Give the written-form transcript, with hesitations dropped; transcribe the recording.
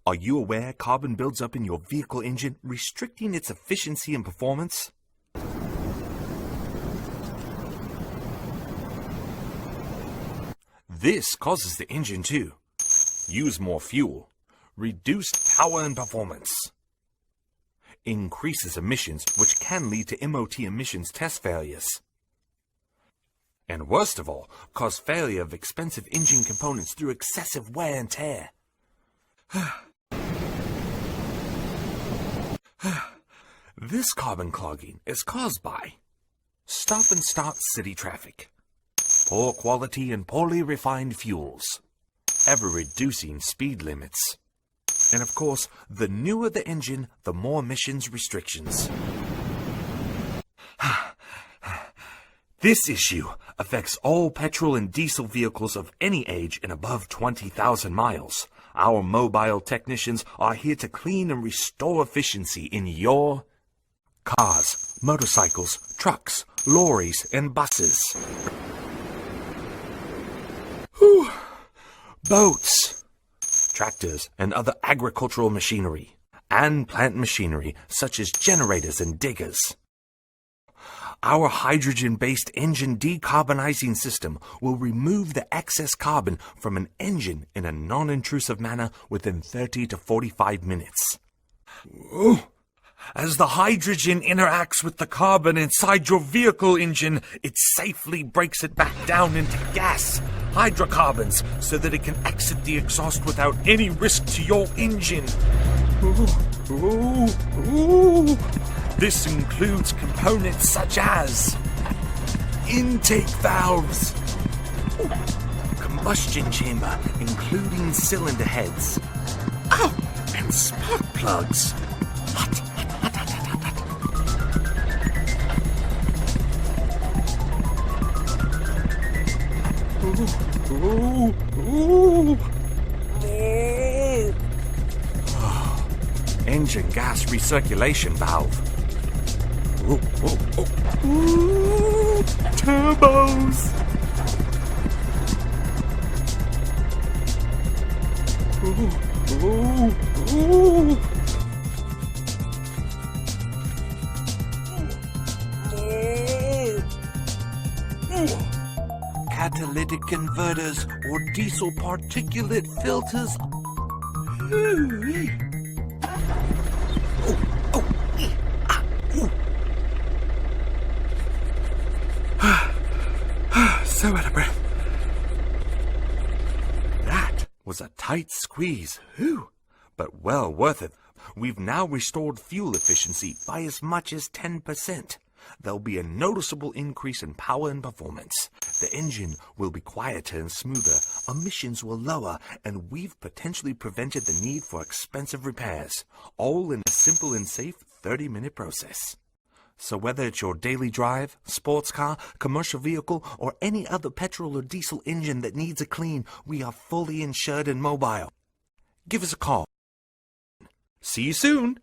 Are you aware carbon builds up in your vehicle engine, restricting its efficiency and performance? This causes the engine to use more fuel, reduce power and performance, increases emissions, which can lead to MOT emissions test failures, and worst of all, cause failure of expensive engine components through excessive wear and tear. This carbon clogging is caused by stop and start city traffic, poor quality and poorly refined fuels, ever-reducing speed limits, and of course, the newer the engine, the more emissions restrictions. This issue affects all petrol and diesel vehicles of any age and above 20,000 miles. Our mobile technicians are here to clean and restore efficiency in your cars, motorcycles, trucks, lorries, and buses. Boats, tractors, and other agricultural machinery, and plant machinery such as generators and diggers. Our hydrogen-based engine decarbonizing system will remove the excess carbon from an engine in a non-intrusive manner within 30 to 45 minutes. As the hydrogen interacts with the carbon inside your vehicle engine, it safely breaks it back down into gas, hydrocarbons, so that it can exit the exhaust without any risk to your engine. This includes components such as intake valves, combustion chamber, including cylinder heads, and spark plugs. Engine gas recirculation valve. Turbos. Catalytic converters or diesel particulate filters. So out of breath. That was a tight squeeze, but well worth it. We've now restored fuel efficiency by as much as 10%. There'll be a noticeable increase in power and performance. The engine will be quieter and smoother, emissions will lower, and we've potentially prevented the need for expensive repairs, all in a simple and safe 30-minute process. So whether it's your daily drive, sports car, commercial vehicle, or any other petrol or diesel engine that needs a clean, we are fully insured and mobile. Give us a call. See you soon!